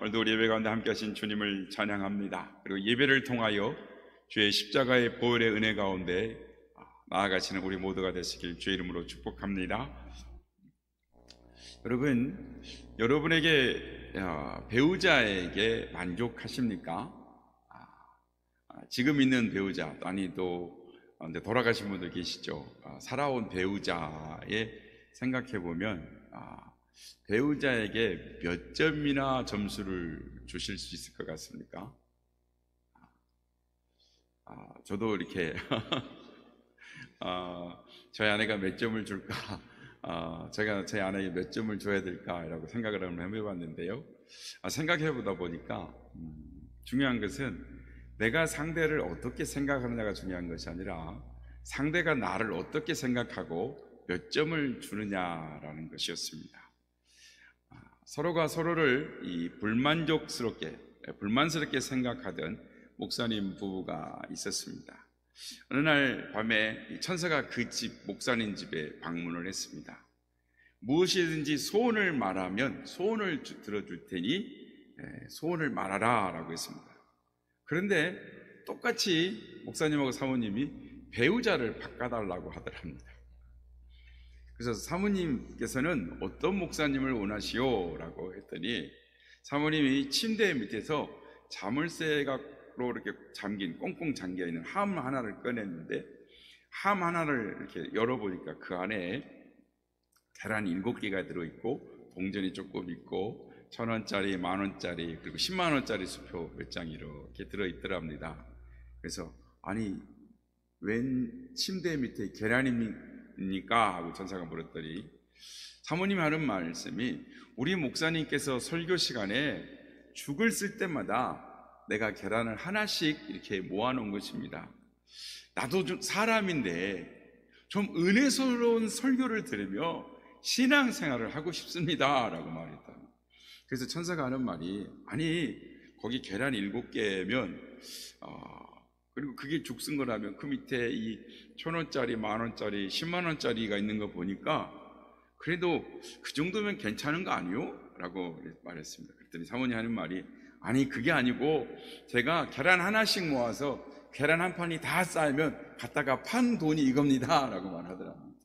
오늘도 우리 예배 가운데 함께 하신 주님을 찬양합니다. 그리고 예배를 통하여 주의 십자가의 보혈의 은혜 가운데 나아가시는 우리 모두가 되시길 주의 이름으로 축복합니다. 여러분, 여러분에게 배우자에게 만족하십니까? 지금 있는 배우자, 아니 또 돌아가신 분들 계시죠. 살아온 배우자에 생각해 보면 배우자에게 몇 점이나 점수를 주실 수 있을 것 같습니까? 저도 이렇게 저희 아내가 몇 점을 줄까, 제가 제 아내에게 몇 점을 줘야 될까라고 생각을 한번 해봤는데요. 생각해 보다 보니까 중요한 것은 내가 상대를 어떻게 생각하느냐가 중요한 것이 아니라 상대가 나를 어떻게 생각하고 몇 점을 주느냐라는 것이었습니다. 서로가 서로를 불만스럽게 생각하던 목사님 부부가 있었습니다. 어느 날 밤에 천사가 그 집 목사님 집에 방문을 했습니다. 무엇이든지 소원을 말하면 소원을 들어줄 테니 소원을 말하라 라고 했습니다. 그런데 똑같이 목사님하고 사모님이 배우자를 바꿔달라고 하더랍니다. 그래서 사모님께서는 어떤 목사님을 원하시오? 라고 했더니 사모님이 침대 밑에서 자물쇠로 이렇게 잠긴, 꽁꽁 잠겨있는 함 하나를 꺼냈는데 함 하나를 이렇게 열어보니까 그 안에 계란 7개가 들어있고 동전이 조금 있고 1,000원짜리, 10,000원짜리, 그리고 10만원짜리 수표 몇 장이 이렇게 들어있더랍니다. 그래서 아니 웬 침대 밑에 계란입니까? 하고 천사가 물었더니 사모님이 하는 말씀이 우리 목사님께서 설교 시간에 죽을 쓸 때마다 내가 계란을 하나씩 이렇게 모아놓은 것입니다. 나도 좀 사람인데 좀 은혜스러운 설교를 들으며 신앙생활을 하고 싶습니다 라고 말했다. 그래서 천사가 하는 말이 아니 거기 계란 7개면 그리고 그게 죽순 거라면 그 밑에 이 1,000원짜리, 10,000원짜리, 10만원짜리가 있는 거 보니까 그래도 그 정도면 괜찮은 거 아니요? 라고 말했습니다. 그랬더니 사모님 하는 말이 아니 그게 아니고 제가 계란 하나씩 모아서 계란 한 판이 다 쌓이면 갖다가 판 돈이 이겁니다 라고 말하더랍니다.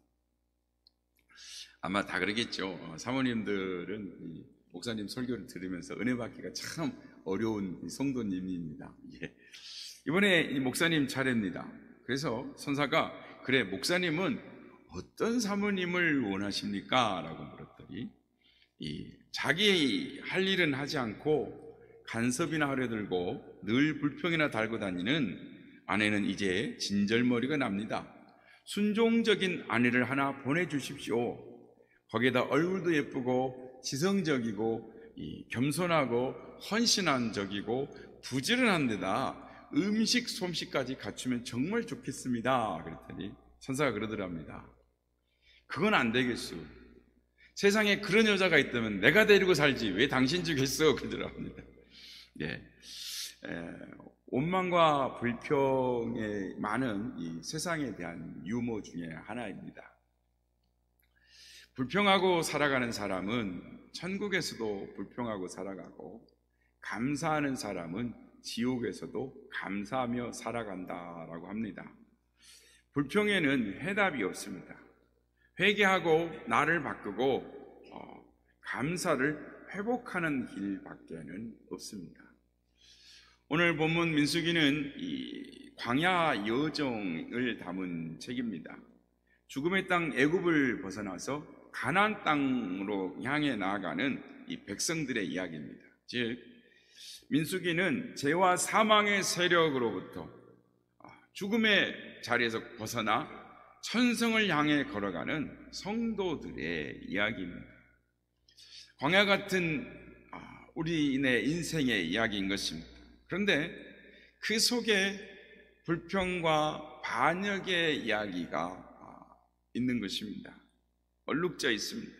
아마 다 그러겠죠. 사모님들은 이 목사님 설교를 들으면서 은혜 받기가 참 어려운 성도님입니다. 예. 이번에 이 목사님 차례입니다. 그래서 선사가 그래 목사님은 어떤 사모님을 원하십니까? 라고 물었더니 자기 할 일은 하지 않고 간섭이나 하려 들고 늘 불평이나 달고 다니는 아내는 이제 진절머리가 납니다. 순종적인 아내를 하나 보내주십시오. 거기에다 얼굴도 예쁘고 지성적이고 겸손하고 헌신한 적이고 부지런한 데다 음식 솜씨까지 갖추면 정말 좋겠습니다. 그랬더니 천사가 그러더랍니다. 그건 안 되겠소. 세상에 그런 여자가 있다면 내가 데리고 살지 왜 당신 주겠어? 그러더랍니다. 예, 원망과 불평에 많은 이 세상에 대한 유머 중에 하나입니다. 불평하고 살아가는 사람은 천국에서도 불평하고 살아가고 감사하는 사람은 지옥에서도 감사하며 살아간다라고 합니다. 불평에는 해답이 없습니다. 회개하고 나를 바꾸고 감사를 회복하는 길밖에는 없습니다. 오늘 본문 민수기는 이 광야 여정을 담은 책입니다. 죽음의 땅 애굽을 벗어나서 가나안 땅으로 향해 나아가는 이 백성들의 이야기입니다. 즉 민수기는 죄와 사망의 세력으로부터 죽음의 자리에서 벗어나 천성을 향해 걸어가는 성도들의 이야기입니다. 광야 같은 우리의 인생의 이야기인 것입니다. 그런데 그 속에 불평과 반역의 이야기가 있는 것입니다. 얼룩져 있습니다.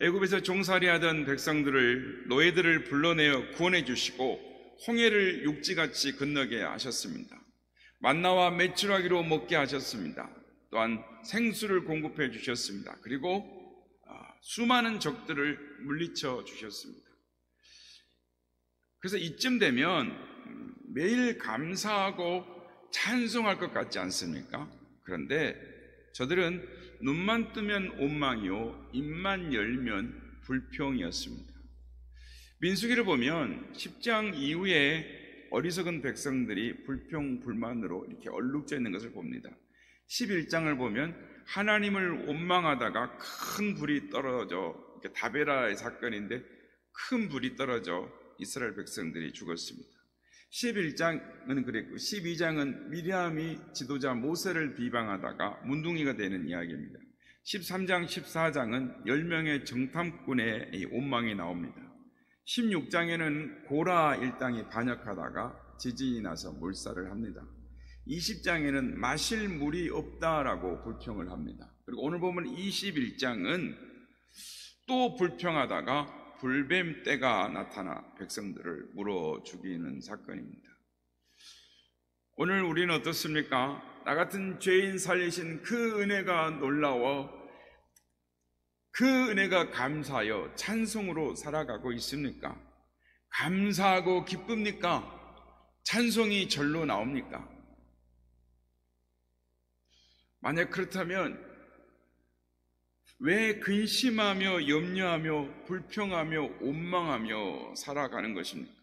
애굽에서 종살이하던 백성들을 노예들을 불러내어 구원해 주시고 홍해를 육지같이 건너게 하셨습니다. 만나와 메추라기로 먹게 하셨습니다. 또한 생수를 공급해 주셨습니다. 그리고 수많은 적들을 물리쳐 주셨습니다. 그래서 이쯤 되면 매일 감사하고 찬송할 것 같지 않습니까? 그런데 저들은 눈만 뜨면 원망이요 입만 열면 불평이었습니다. 민수기를 보면 10장 이후에 어리석은 백성들이 불평 불만으로 이렇게 얼룩져 있는 것을 봅니다. 11장을 보면 하나님을 원망하다가 큰 불이 떨어져, 다베라의 사건인데 큰 불이 떨어져 이스라엘 백성들이 죽었습니다. 11장은 그랬고 12장은 미리암이 지도자 모세를 비방하다가 문둥이가 되는 이야기입니다. 13장 14장은 10명의 정탐꾼의 원망이 나옵니다. 16장에는 고라 일당이 반역하다가 지진이 나서 몰살을 합니다. 20장에는 마실 물이 없다라고 불평을 합니다. 그리고 오늘 보면 21장은 또 불평하다가 불뱀 떼가 나타나 백성들을 물어 죽이는 사건입니다. 오늘 우리는 어떻습니까? 나 같은 죄인 살리신 그 은혜가 놀라워 그 은혜가 감사하여 찬송으로 살아가고 있습니까? 감사하고 기쁩니까? 찬송이 절로 나옵니까? 만약 그렇다면 왜 근심하며 염려하며 불평하며 원망하며 살아가는 것입니까?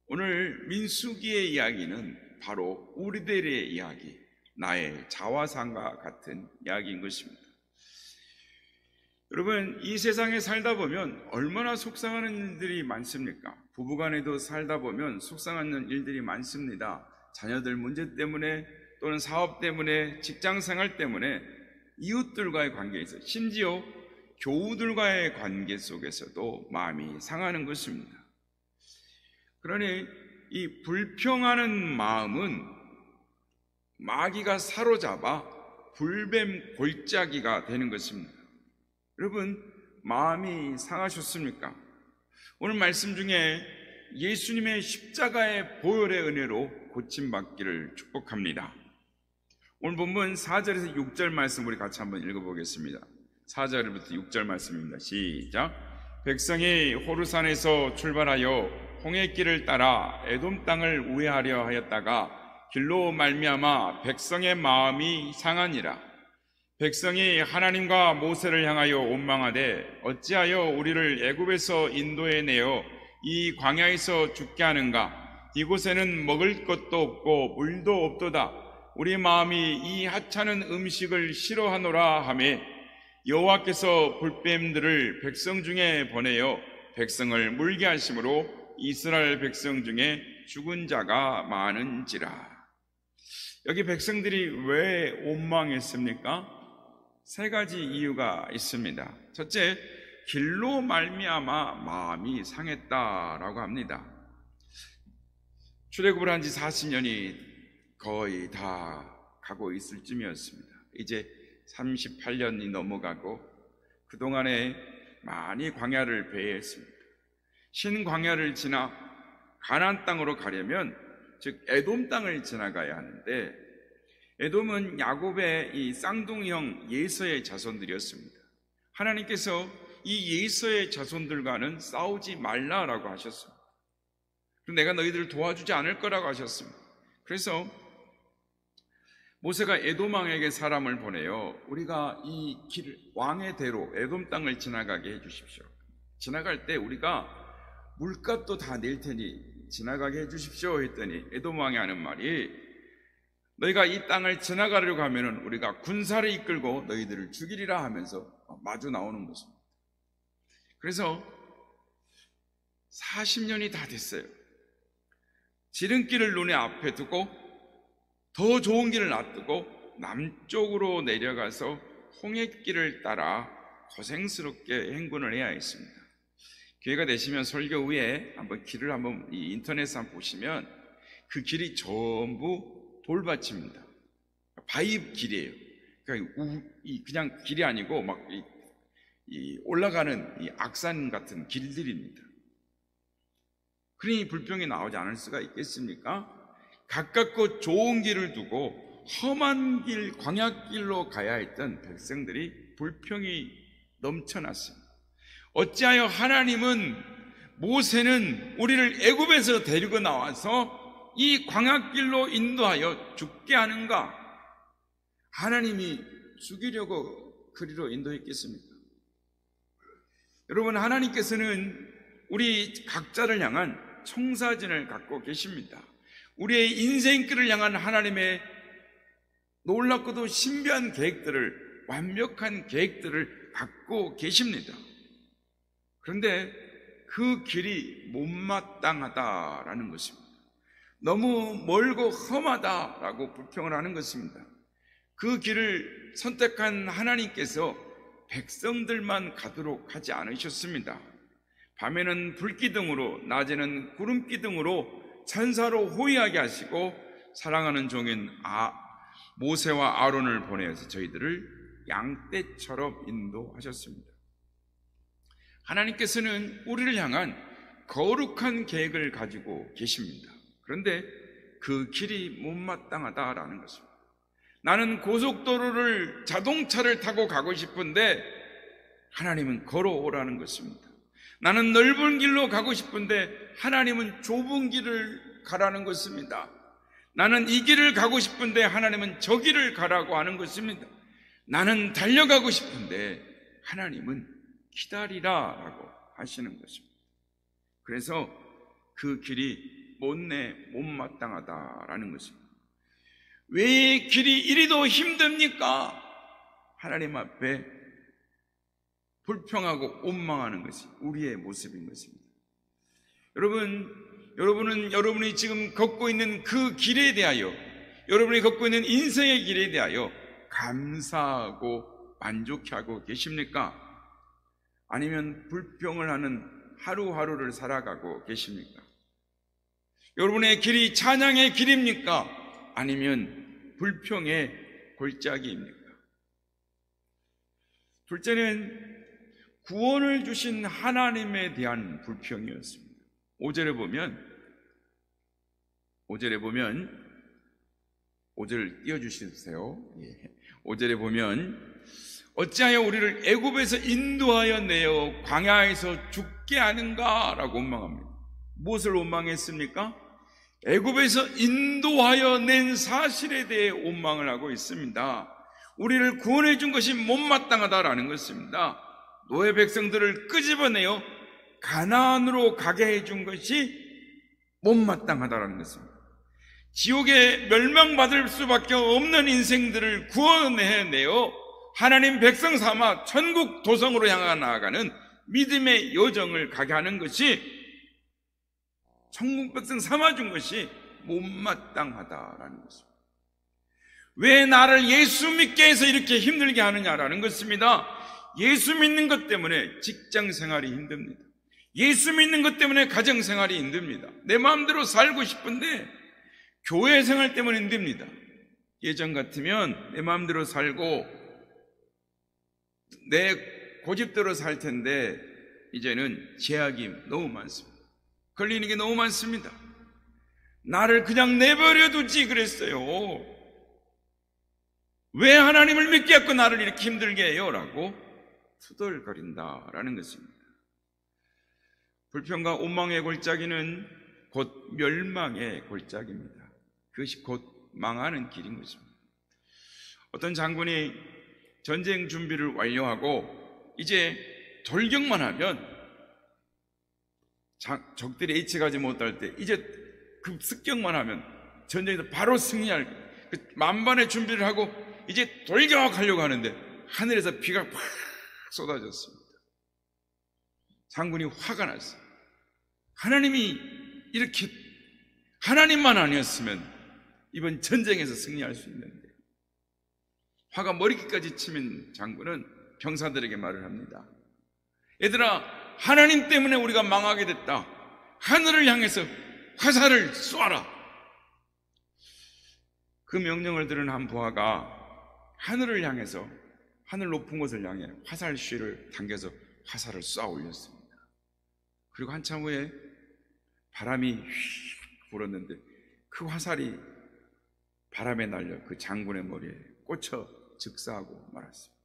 오늘 민수기의 이야기는 바로 우리들의 이야기, 나의 자화상과 같은 이야기인 것입니다. 여러분, 이 세상에 살다 보면 얼마나 속상하는 일들이 많습니까? 부부간에도 살다 보면 속상하는 일들이 많습니다. 자녀들 문제 때문에 또는 사업 때문에 직장생활 때문에 이웃들과의 관계에서 심지어 교우들과의 관계 속에서도 마음이 상하는 것입니다. 그러니 이 불평하는 마음은 마귀가 사로잡아 불뱀 골짜기가 되는 것입니다. 여러분, 마음이 상하셨습니까? 오늘 말씀 중에 예수님의 십자가의 보혈의 은혜로 고침받기를 축복합니다. 오늘 본문 4절에서 6절 말씀 우리 같이 한번 읽어보겠습니다. 4절부터 6절 말씀입니다. 시작. 백성이 호르산에서 출발하여 홍해길을 따라 에돔 땅을 우회하려 하였다가 길로 말미암아 백성의 마음이 상하니라. 백성이 하나님과 모세를 향하여 원망하되 어찌하여 우리를 애굽에서 인도해 내어 이 광야에서 죽게 하는가? 이곳에는 먹을 것도 없고 물도 없도다. 우리 마음이 이 하찮은 음식을 싫어하노라 하매 여호와께서 불뱀들을 백성 중에 보내어 백성을 물게 하심으로 이스라엘 백성 중에 죽은 자가 많은지라. 여기 백성들이 왜 원망했습니까? 세 가지 이유가 있습니다. 첫째, 길로 말미암아 마음이 상했다라고 합니다. 출애굽을 한 지 40년이 거의 다 가고 있을 쯤이었습니다. 이제 38년이 넘어가고 그동안에 많이 광야를 배회했습니다. 신광야를 지나 가나안 땅으로 가려면 즉 에돔 땅을 지나가야 하는데 에돔은 야곱의 이 쌍둥이형 예서의 자손들이었습니다. 하나님께서 이 예서의 자손들과는 싸우지 말라라고 하셨습니다. 내가 너희들을 도와주지 않을 거라고 하셨습니다. 그래서 모세가 에돔 왕에게 사람을 보내요. 우리가 이 길, 왕의 대로 에돔 땅을 지나가게 해주십시오. 지나갈 때 우리가 물값도 다 낼 테니 지나가게 해주십시오 했더니 에돔 왕이 하는 말이 너희가 이 땅을 지나가려고 하면은 우리가 군사를 이끌고 너희들을 죽이리라 하면서 마주 나오는 것입니다. 그래서 40년이 다 됐어요. 지름길을 눈에 앞에 두고 더 좋은 길을 놔두고 남쪽으로 내려가서 홍해길을 따라 고생스럽게 행군을 해야 했습니다. 기회가 되시면 설교 후에 한번 길을 한번 이 인터넷에 한번 보시면 그 길이 전부 돌밭입니다. 바위 길이에요. 그러니까 그냥 길이 아니고 막 올라가는 이 악산 같은 길들입니다. 그러니 불평이 나오지 않을 수가 있겠습니까? 가깝고 좋은 길을 두고 험한 길, 광야길로 가야 했던 백성들이 불평이 넘쳐났습니다. 어찌하여 하나님은 모세는 우리를 애굽에서 데리고 나와서 이 광야길로 인도하여 죽게 하는가? 하나님이 죽이려고 그리로 인도했겠습니까? 여러분, 하나님께서는 우리 각자를 향한 청사진을 갖고 계십니다. 우리의 인생길을 향한 하나님의 놀랍고도 신비한 계획들을, 완벽한 계획들을 갖고 계십니다. 그런데 그 길이 못마땅하다라는 것입니다. 너무 멀고 험하다라고 불평을 하는 것입니다. 그 길을 선택한 하나님께서 백성들만 가도록 하지 않으셨습니다. 밤에는 불기둥으로, 낮에는 구름기둥으로 천사로 호위하게 하시고 사랑하는 종인 모세와 아론을 보내어서 저희들을 양떼처럼 인도하셨습니다. 하나님께서는 우리를 향한 거룩한 계획을 가지고 계십니다. 그런데 그 길이 못마땅하다라는 것입니다. 나는 고속도로를, 자동차를 타고 가고 싶은데 하나님은 걸어오라는 것입니다. 나는 넓은 길로 가고 싶은데 하나님은 좁은 길을 가라는 것입니다. 나는 이 길을 가고 싶은데 하나님은 저 길을 가라고 하는 것입니다. 나는 달려가고 싶은데 하나님은 기다리라라고 하시는 것입니다. 그래서 그 길이 못마땅하다라는 것입니다. 왜 길이 이리도 힘듭니까? 하나님 앞에 불평하고 원망하는 것이 우리의 모습인 것입니다. 여러분은 여러분이 지금 걷고 있는 그 길에 대하여, 여러분이 걷고 있는 인생의 길에 대하여 감사하고 만족해하고 계십니까? 아니면 불평을 하는 하루하루를 살아가고 계십니까? 여러분의 길이 찬양의 길입니까? 아니면 불평의 골짜기입니까? 둘째는 구원을 주신 하나님에 대한 불평이었습니다. 5절에 보면 5절 띄워주시세요. 5절에 보면 어찌하여 우리를 애굽에서 인도하여 내어 광야에서 죽게 하는가? 라고 원망합니다. 무엇을 원망했습니까? 애굽에서 인도하여 낸 사실에 대해 원망을 하고 있습니다. 우리를 구원해 준 것이 못마땅하다라는 것입니다. 노예 백성들을 끄집어내어 가나안으로 가게 해준 것이 못마땅하다라는 것입니다. 지옥에 멸망받을 수밖에 없는 인생들을 구원해내어 하나님 백성 삼아 천국 도성으로 향해 나아가는 믿음의 여정을 가게 하는 것이, 천국 백성 삼아준 것이 못마땅하다라는 것입니다. 왜 나를 예수 믿게 해서 이렇게 힘들게 하느냐라는 것입니다. 예수 믿는 것 때문에 직장 생활이 힘듭니다. 예수 믿는 것 때문에 가정 생활이 힘듭니다. 내 마음대로 살고 싶은데 교회 생활 때문에 힘듭니다. 예전 같으면 내 마음대로 살고 내 고집대로 살 텐데 이제는 제약이 너무 많습니다. 걸리는 게 너무 많습니다. 나를 그냥 내버려 두지 그랬어요. 왜 하나님을 믿게 했고 나를 이렇게 힘들게 해요? 라고 투덜거린다라는 것입니다. 불평과 원망의 골짜기는 곧 멸망의 골짜기입니다. 그것이 곧 망하는 길인 것입니다. 어떤 장군이 전쟁 준비를 완료하고 이제 돌격만 하면 적들이 예측하지 못할 때 이제 급습격만 하면 전쟁에서 바로 승리할 그 만반의 준비를 하고 이제 돌격하려고 하는데 하늘에서 비가 팍 쏟아졌습니다. 장군이 화가 났어요. 하나님이 이렇게, 하나님만 아니었으면 이번 전쟁에서 승리할 수 있는데, 화가 머리끝까지 치민 장군은 병사들에게 말을 합니다. 얘들아, 하나님 때문에 우리가 망하게 됐다. 하늘을 향해서 화살을 쏘아라. 그 명령을 들은 한 부하가 하늘을 향해서, 하늘 높은 곳을 향해 화살쉬를 당겨서 화살을 쏘아 올렸습니다. 그리고 한참 후에 바람이 휙 불었는데 그 화살이 바람에 날려 그 장군의 머리에 꽂혀 즉사하고 말았습니다.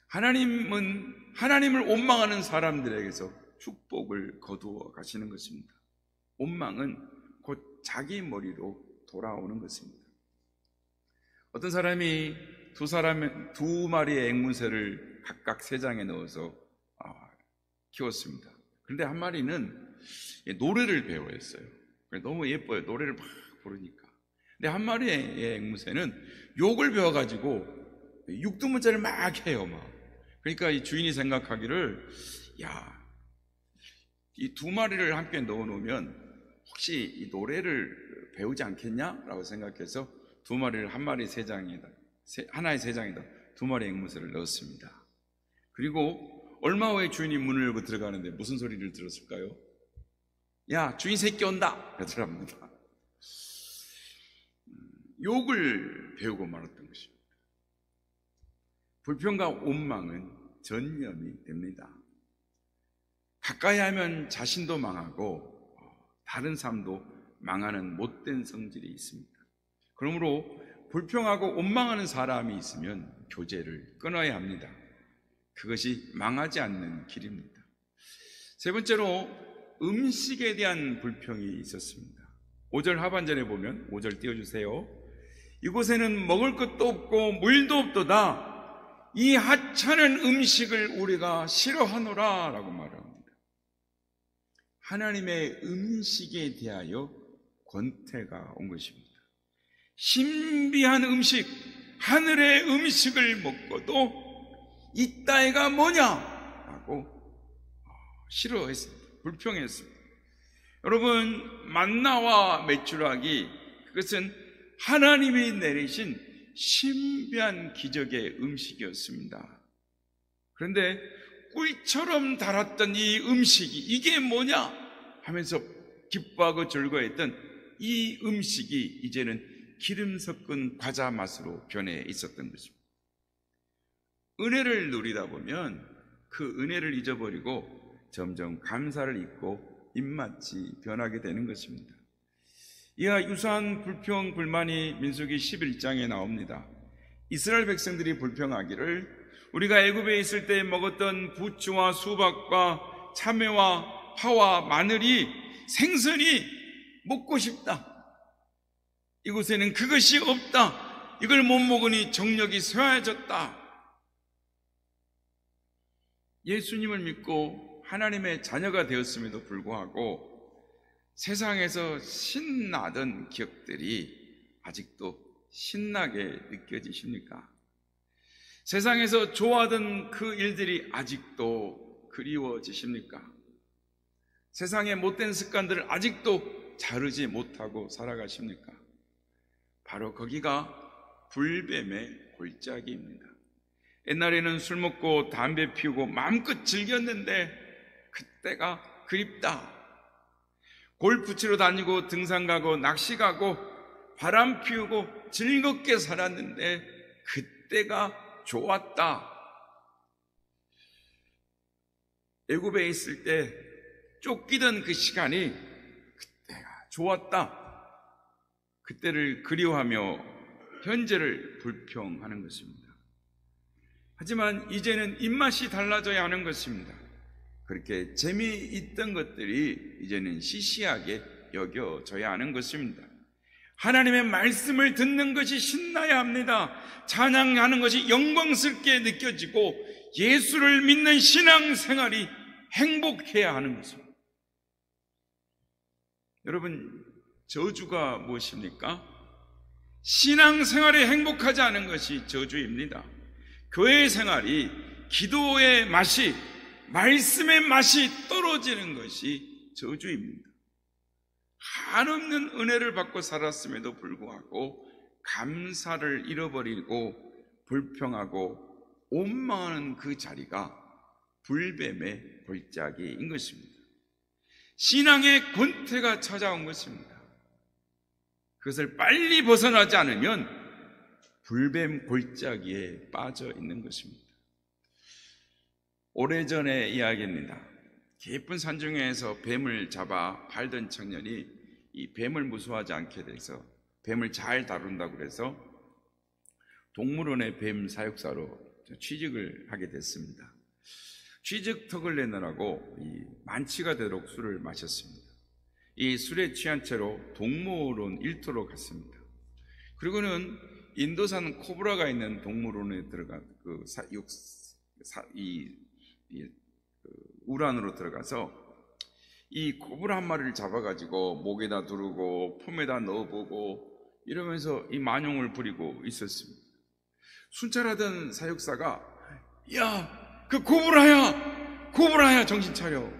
하나님은 하나님을 원망하는 사람들에게서 축복을 거두어 가시는 것입니다. 온망은 곧 자기 머리로 돌아오는 것입니다. 어떤 사람이 두 마리의 앵무새를 각각 3장에 넣어서 키웠습니다. 그런데 한 마리는 노래를 배워야 했어요. 너무 예뻐요. 노래를 막 부르니까. 근데 한 마리의 앵무새는 욕을 배워가지고 육두문자를 막 해요. 그러니까 이 주인이 생각하기를, 야, 이 2마리를 함께 넣어놓으면 혹시 이 노래를 배우지 않겠냐라고 생각해서 2마리를 하나의 3장에다 2마리 앵무새를 넣었습니다. 그리고 얼마 후에 주인이 문을 열고 들어가는데 무슨 소리를 들었을까요? 야, 주인 새끼 온다! 그러더랍니다. 욕을 배우고 말았던 것입니다. 불평과 원망은 전염이 됩니다. 가까이 하면 자신도 망하고 다른 사람도 망하는 못된 성질이 있습니다. 그러므로 불평하고 원망하는 사람이 있으면 교제를 끊어야 합니다. 그것이 망하지 않는 길입니다. 3번째로 음식에 대한 불평이 있었습니다. 5절 하반절에 보면 5절 띄워주세요. 이곳에는 먹을 것도 없고 물도 없도다. 이 하찮은 음식을 우리가 싫어하노라 라고 말합니다. 하나님의 음식에 대하여 권태가 온 것입니다. 신비한 음식, 하늘의 음식을 먹고도 이 따위가 뭐냐라고 싫어했습니다. 불평했습니다. 여러분, 만나와 메추라기, 그것은 하나님이 내리신 신비한 기적의 음식이었습니다. 그런데 꿀처럼 달았던 이 음식이 이게 뭐냐 하면서 기뻐하고 즐거워했던 이 음식이 이제는 기름 섞은 과자 맛으로 변해 있었던 것입니다. 은혜를 누리다 보면 그 은혜를 잊어버리고 점점 감사를 잊고 입맛이 변하게 되는 것입니다. 이와 유사한 불평, 불만이 민수기 11장에 나옵니다. 이스라엘 백성들이 불평하기를 우리가 애굽에 있을 때 먹었던 부추와 수박과 참외와 파와 마늘이 생선이 먹고 싶다. 이곳에는 그것이 없다. 이걸 못 먹으니 정력이 쇠해졌다. 예수님을 믿고 하나님의 자녀가 되었음에도 불구하고 세상에서 신나던 기억들이 아직도 신나게 느껴지십니까? 세상에서 좋아하던 그 일들이 아직도 그리워지십니까? 세상의 못된 습관들을 아직도 자르지 못하고 살아가십니까? 바로 거기가 불뱀의 골짜기입니다. 옛날에는 술 먹고 담배 피우고 마음껏 즐겼는데 그때가 그립다. 골프 치러 다니고 등산 가고 낚시 가고 바람 피우고 즐겁게 살았는데 그때가 좋았다. 애굽에 있을 때 쫓기던 그 시간이 그때가 좋았다. 그때를 그리워하며 현재를 불평하는 것입니다. 하지만 이제는 입맛이 달라져야 하는 것입니다. 그렇게 재미있던 것들이 이제는 시시하게 여겨져야 하는 것입니다. 하나님의 말씀을 듣는 것이 신나야 합니다. 찬양하는 것이 영광스럽게 느껴지고 예수를 믿는 신앙생활이 행복해야 하는 것입니다. 여러분, 저주가 무엇입니까? 신앙생활이 행복하지 않은 것이 저주입니다. 교회 생활이 기도의 맛이, 말씀의 맛이 떨어지는 것이 저주입니다. 한없는 은혜를 받고 살았음에도 불구하고 감사를 잃어버리고 불평하고 원망하는 그 자리가 불뱀의 골짜기인 것입니다. 신앙의 권태가 찾아온 것입니다. 그것을 빨리 벗어나지 않으면 불뱀 골짜기에 빠져 있는 것입니다. 오래전의 이야기입니다. 깊은 산중에서 뱀을 잡아 팔던 청년이 이 뱀을 무서워하지 않게 돼서 뱀을 잘 다룬다고 그래서 동물원의 뱀 사육사로 취직을 하게 됐습니다. 쥐적턱을 내느라고 만취가 되도록 술을 마셨습니다. 이 술에 취한 채로 동물원 일터로 갔습니다. 그리고는 인도산 코브라가 있는 동물원에 들어가 우란으로 들어가서 이 코브라 한 마리를 잡아가지고 목에다 두르고 품에다 넣어보고 이러면서 이 만용을 부리고 있었습니다. 순찰하던 사육사가 야, 그 코브라야 정신 차려.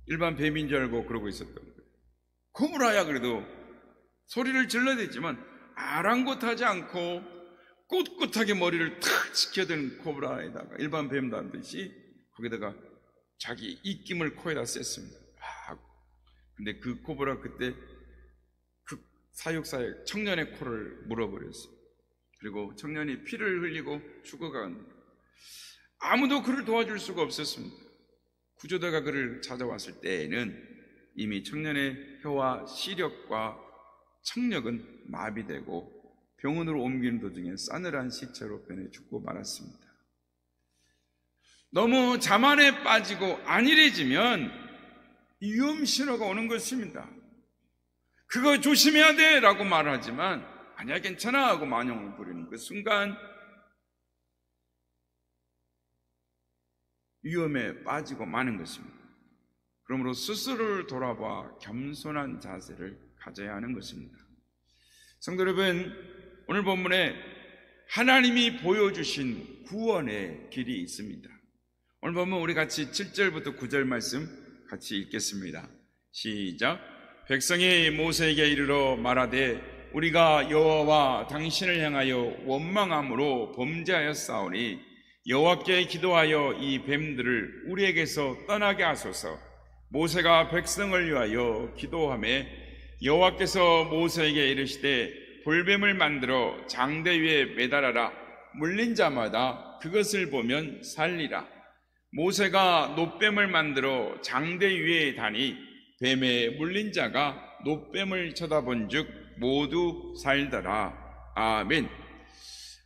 일반 뱀인 줄 알고 그러고 있었던 거예요. 코브라야 그래도 소리를 질러댔지만 아랑곳하지 않고 꿋꿋하게 머리를 탁 치켜든 코브라에다가 일반 뱀도 하듯이 거기다가 자기 입김을 코에다 쐈습니다. 근데 그 코브라 그때 그 사육사의 청년의 코를 물어버렸어요. 그리고 청년이 피를 흘리고 죽어간, 아무도 그를 도와줄 수가 없었습니다. 구조대가 그를 찾아왔을 때에는 이미 청년의 혀와 시력과 청력은 마비되고 병원으로 옮기는 도중에 싸늘한 시체로 변해 죽고 말았습니다. 너무 자만에 빠지고 안일해지면 위험 신호가 오는 것입니다. 그거 조심해야 돼 라고 말하지만 아니야 괜찮아 하고 만용을 부리는 그 순간 위험에 빠지고 마는 것입니다. 그러므로 스스로를 돌아봐 겸손한 자세를 가져야 하는 것입니다. 성도 여러분, 오늘 본문에 하나님이 보여주신 구원의 길이 있습니다. 오늘 본문 우리 같이 7절부터 9절 말씀 같이 읽겠습니다. 시작. 백성이 모세에게 이르러 말하되 우리가 여호와와 당신을 향하여 원망함으로 범죄하였사오니 여호와께 기도하여 이 뱀들을 우리에게서 떠나게 하소서. 모세가 백성을 위하여 기도하매 여호와께서 모세에게 이르시되 볼뱀을 만들어 장대 위에 매달아라. 물린 자마다 그것을 보면 살리라. 모세가 놋뱀을 만들어 장대 위에 다니 뱀에 물린 자가 놋뱀을 쳐다본 즉 모두 살더라. 아멘.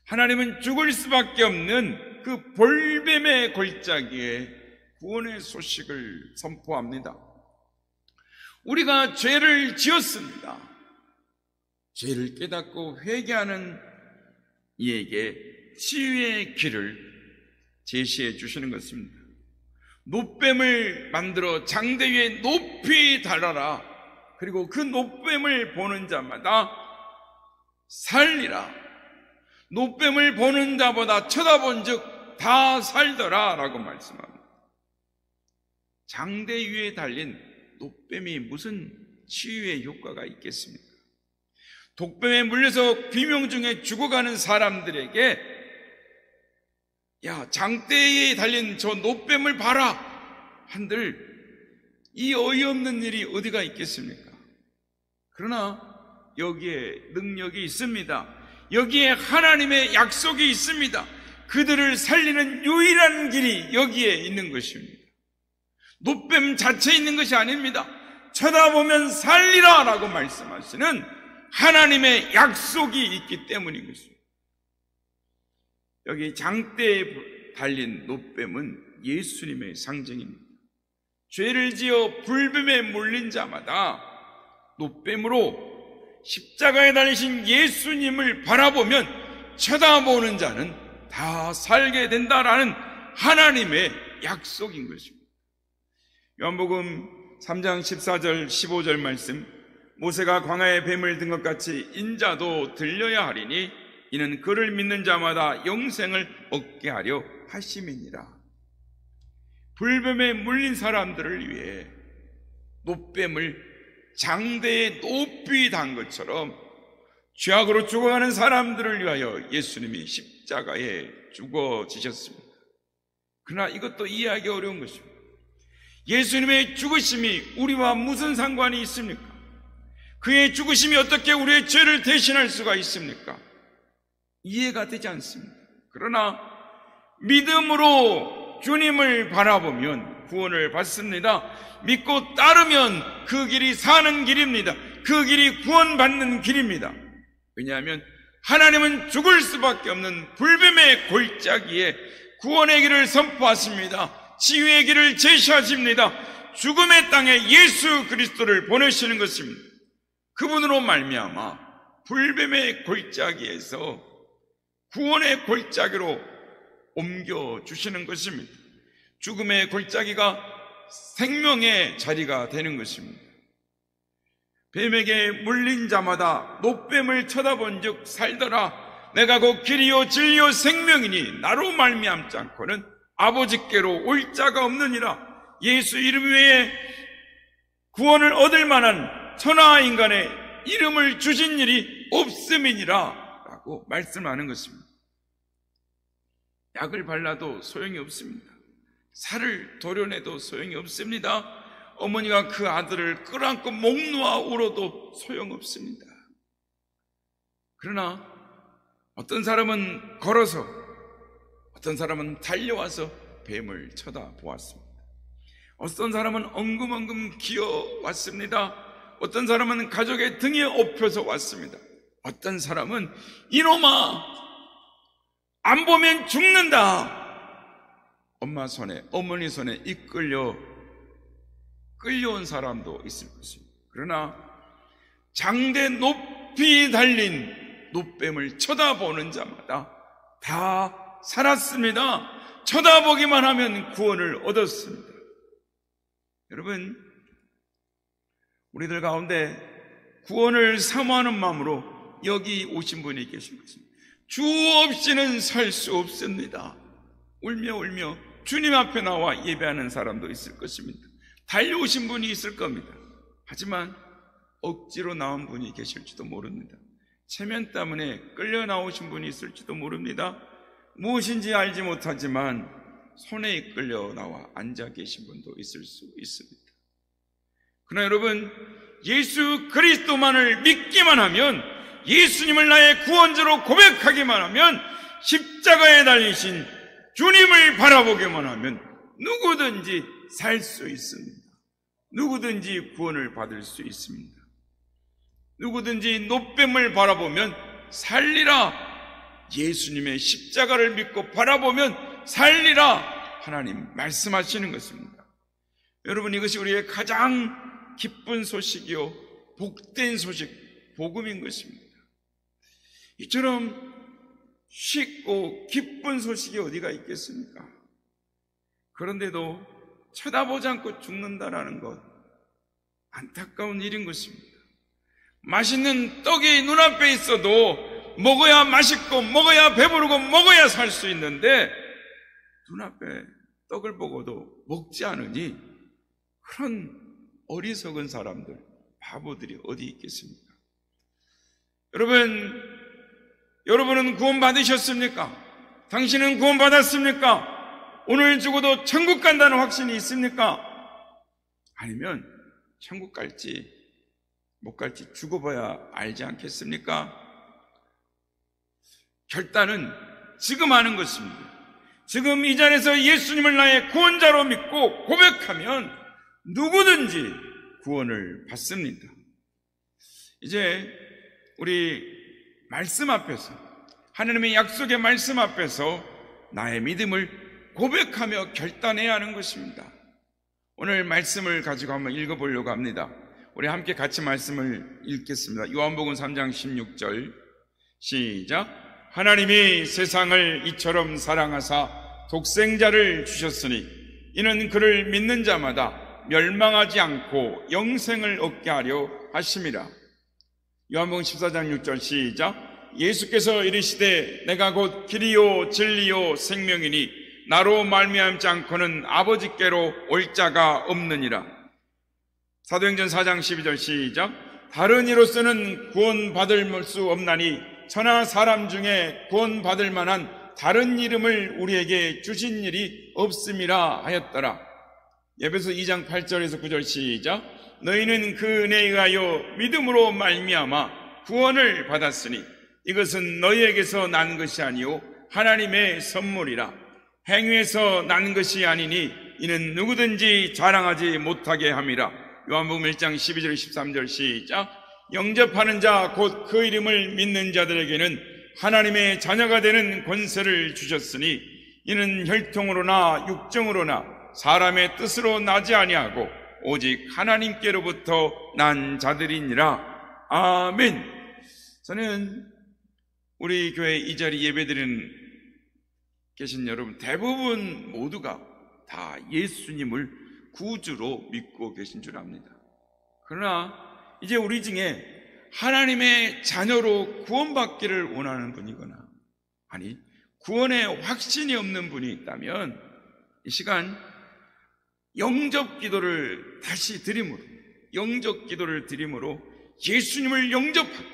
하나님은 죽을 수밖에 없는 그 볼뱀의 골짜기에 구원의 소식을 선포합니다. 우리가 죄를 지었습니다. 죄를 깨닫고 회개하는 이에게 치유의 길을 제시해 주시는 것입니다. 놋뱀을 만들어 장대 위에 높이 달아라. 그리고 그 놋뱀을 보는 자마다 살리라. 놋뱀을 보는 자보다 쳐다본 즉 다 살더라 라고 말씀합니다. 장대 위에 달린 놋뱀이 무슨 치유의 효과가 있겠습니까? 독뱀에 물려서 비명 중에 죽어가는 사람들에게 야, 장대에 달린 저 놋뱀을 봐라 한들 이 어이없는 일이 어디가 있겠습니까? 그러나 여기에 능력이 있습니다. 여기에 하나님의 약속이 있습니다. 그들을 살리는 유일한 길이 여기에 있는 것입니다. 놋뱀 자체에 있는 것이 아닙니다. 쳐다보면 살리라 라고 말씀하시는 하나님의 약속이 있기 때문인 것입니다. 여기 장대에 달린 놋뱀은 예수님의 상징입니다. 죄를 지어 불뱀에 물린 자마다 놋뱀으로 십자가에 달리신 예수님을 바라보면 쳐다보는 자는 다 살게 된다라는 하나님의 약속인 것입니다. 요한복음 3장 14절 15절 말씀, 모세가 광야에 뱀을 든 것 같이 인자도 들려야 하리니 이는 그를 믿는 자마다 영생을 얻게 하려 하심이니라. 불뱀에 물린 사람들을 위해 놋뱀을 장대에 높이 단 것처럼 죄악으로 죽어가는 사람들을 위하여 예수님이 십자가에 죽어지셨습니다. 그러나 이것도 이해하기 어려운 것입니다. 예수님의 죽으심이 우리와 무슨 상관이 있습니까? 그의 죽으심이 어떻게 우리의 죄를 대신할 수가 있습니까? 이해가 되지 않습니다. 그러나 믿음으로 주님을 바라보면 구원을 받습니다. 믿고 따르면 그 길이 사는 길입니다. 그 길이 구원받는 길입니다. 왜냐하면 하나님은 죽을 수밖에 없는 불뱀의 골짜기에 구원의 길을 선포하십니다. 치유의 길을 제시하십니다. 죽음의 땅에 예수 그리스도를 보내시는 것입니다. 그분으로 말미암아 불뱀의 골짜기에서 구원의 골짜기로 옮겨주시는 것입니다. 죽음의 골짜기가 생명의 자리가 되는 것입니다. 뱀에게 물린 자마다 노뱀을 쳐다본 즉 살더라. 내가 곧 길이요 진리요 생명이니 나로 말미암지 않고는 아버지께로 올 자가 없느니라. 예수 이름 외에 구원을 얻을 만한 천하 인간의 이름을 주신 일이 없음이니라 라고 말씀하는 것입니다. 약을 발라도 소용이 없습니다. 살을 도려내도 소용이 없습니다. 어머니가 그 아들을 끌어안고 목 놓아 울어도 소용없습니다. 그러나 어떤 사람은 걸어서, 어떤 사람은 달려와서 뱀을 쳐다보았습니다. 어떤 사람은 엉금엉금 기어왔습니다. 어떤 사람은 가족의 등에 업혀서 왔습니다. 어떤 사람은 이놈아 안 보면 죽는다, 엄마 손에, 어머니 손에 끌려온 사람도 있을 것입니다. 그러나 장대 높이 달린 노뱀을 쳐다보는 자마다 다 살았습니다. 쳐다보기만 하면 구원을 얻었습니다. 여러분, 우리들 가운데 구원을 사모하는 마음으로 여기 오신 분이 계신 것입니다. 주 없이는 살 수 없습니다. 울며 주님 앞에 나와 예배하는 사람도 있을 것입니다. 달려오신 분이 있을 겁니다. 하지만 억지로 나온 분이 계실지도 모릅니다. 체면 때문에 끌려 나오신 분이 있을지도 모릅니다. 무엇인지 알지 못하지만 손에 이끌려 나와 앉아 계신 분도 있을 수 있습니다. 그러나 여러분, 예수 그리스도만을 믿기만 하면, 예수님을 나의 구원자로 고백하기만 하면, 십자가에 달리신 주님을 바라보기만 하면 누구든지 살 수 있습니다. 누구든지 구원을 받을 수 있습니다. 누구든지 노뱀을 바라보면 살리라. 예수님의 십자가를 믿고 바라보면 살리라. 하나님 말씀하시는 것입니다. 여러분, 이것이 우리의 가장 기쁜 소식이요 복된 소식, 복음인 것입니다. 이처럼 쉽고 기쁜 소식이 어디가 있겠습니까? 그런데도 쳐다보지 않고 죽는다라는 것, 안타까운 일인 것입니다. 맛있는 떡이 눈앞에 있어도 먹어야 맛있고 먹어야 배부르고 먹어야 살 수 있는데 눈앞에 떡을 보고도 먹지 않으니 그런 어리석은 사람들, 바보들이 어디 있겠습니까? 여러분은 구원 받으셨습니까? 당신은 구원 받았습니까? 오늘 죽어도 천국 간다는 확신이 있습니까? 아니면 천국 갈지 못 갈지 죽어봐야 알지 않겠습니까? 결단은 지금 하는 것입니다. 지금 이 자리에서 예수님을 나의 구원자로 믿고 고백하면 누구든지 구원을 받습니다. 이제 우리 말씀 앞에서, 하나님의 약속의 말씀 앞에서 나의 믿음을 고백하며 결단해야 하는 것입니다. 오늘 말씀을 가지고 한번 읽어보려고 합니다. 우리 함께 같이 말씀을 읽겠습니다. 요한복음 3장 16절 시작. 하나님이 세상을 이처럼 사랑하사 독생자를 주셨으니 이는 그를 믿는 자마다 멸망하지 않고 영생을 얻게 하려 하심이라. 요한복음 14장 6절 시작. 예수께서 이르시되 내가 곧 길이요 진리요 생명이니 나로 말미암지 않고는 아버지께로 올 자가 없느니라. 사도행전 4장 12절 시작. 다른 이로서는 구원받을 수 없나니 천하 사람 중에 구원받을 만한 다른 이름을 우리에게 주신 일이 없음이라 하였더라. 에베소 2장 8절에서 9절 시작. 너희는 그 은혜에 의하여 믿음으로 말미암아 구원을 받았으니 이것은 너희에게서 난 것이 아니요 하나님의 선물이라. 행위에서 난 것이 아니니 이는 누구든지 자랑하지 못하게 함이라. 요한복음 1장 12절 13절 시작. 영접하는 자 곧 그 이름을 믿는 자들에게는 하나님의 자녀가 되는 권세를 주셨으니 이는 혈통으로나 육정으로나 사람의 뜻으로 나지 아니하고 오직 하나님께로부터 난 자들이니라. 아멘. 저는 우리 교회 이 자리 예배드리는 계신 여러분 대부분 모두가 다 예수님을 구주로 믿고 계신 줄 압니다. 그러나 이제 우리 중에 하나님의 자녀로 구원받기를 원하는 분이거나 아니 구원의 확신이 없는 분이 있다면 이 시간 영접 기도를 다시 드림으로 예수님을 영접하고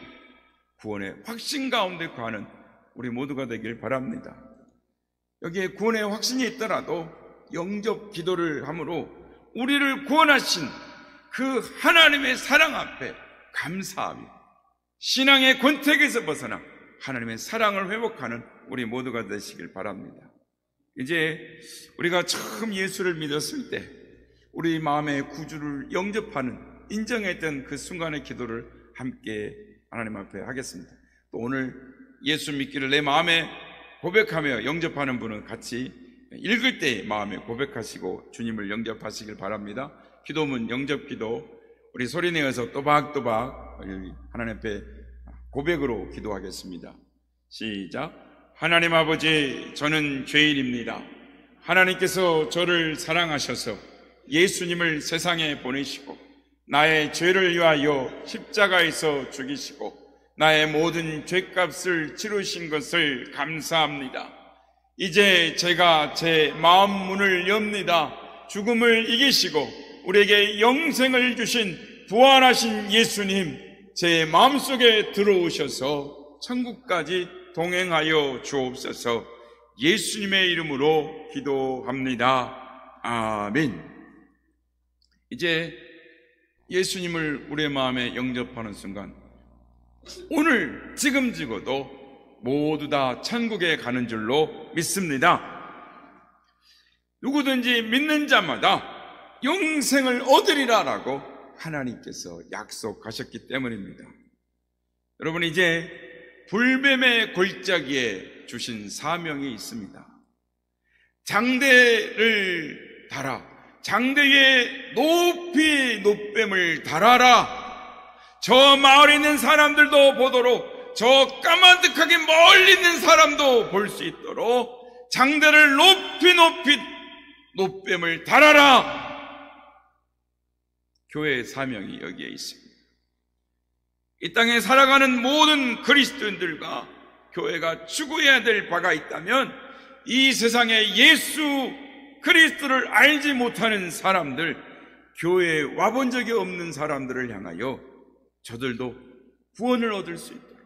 구원의 확신 가운데 거하는 우리 모두가 되길 바랍니다. 여기에 구원의 확신이 있더라도 영접 기도를 함으로 우리를 구원하신 그 하나님의 사랑 앞에 감사하며 신앙의 권태기에서 벗어나 하나님의 사랑을 회복하는 우리 모두가 되시길 바랍니다. 이제 우리가 처음 예수를 믿었을 때 우리 마음의 구주를 영접하는 인정했던 그 순간의 기도를 함께 하나님 앞에 하겠습니다. 또 오늘 예수 믿기를 내 마음에 고백하며 영접하는 분은 같이 읽을 때 마음에 고백하시고 주님을 영접하시길 바랍니다. 기도문 영접기도 우리 소리내어서 또박또박 하나님 앞에 고백으로 기도하겠습니다. 시작. 하나님 아버지, 저는 죄인입니다. 하나님께서 저를 사랑하셔서 예수님을 세상에 보내시고 나의 죄를 위하여 십자가에서 죽이시고 나의 모든 죄값을 치르신 것을 감사합니다. 이제 제가 제 마음 문을 엽니다. 죽음을 이기시고 우리에게 영생을 주신 부활하신 예수님, 제 마음속에 들어오셔서 천국까지 동행하여 주옵소서. 예수님의 이름으로 기도합니다. 아멘. 이제 예수님을 우리의 마음에 영접하는 순간 오늘 지금 죽어도 모두 다 천국에 가는 줄로 믿습니다. 누구든지 믿는 자마다 영생을 얻으리라 라고 하나님께서 약속하셨기 때문입니다. 여러분, 이제 불뱀의 골짜기에 주신 사명이 있습니다. 장대를 달아, 장대 위에 높이 높뱀을 달아라. 저 마을에 있는 사람들도 보도록, 저 까마득하게 멀리 있는 사람도 볼 수 있도록 장대를 높이 높뱀을 달아라. 교회의 사명이 여기에 있습니다. 이 땅에 살아가는 모든 그리스도인들과 교회가 추구해야 될 바가 있다면 이 세상에 예수 그리스도를 알지 못하는 사람들, 교회에 와본 적이 없는 사람들을 향하여 저들도 구원을 얻을 수 있도록,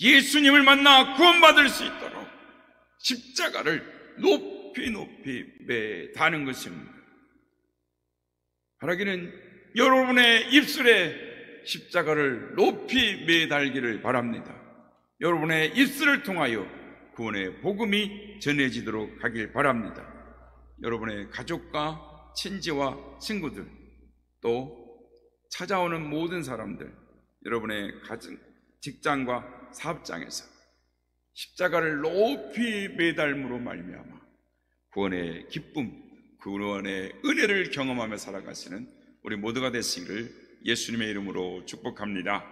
예수님을 만나 구원받을 수 있도록 십자가를 높이 매다는 것입니다. 바라기는 여러분의 입술에 십자가를 높이 매달기를 바랍니다. 여러분의 입술을 통하여 구원의 복음이 전해지도록 하길 바랍니다. 여러분의 가족과 친지와 친구들, 또 찾아오는 모든 사람들, 여러분의 가정, 직장과 사업장에서 십자가를 높이 매달므로 말미암아 구원의 기쁨, 구원의 은혜를 경험하며 살아가시는 우리 모두가 되시기를 예수님의 이름으로 축복합니다.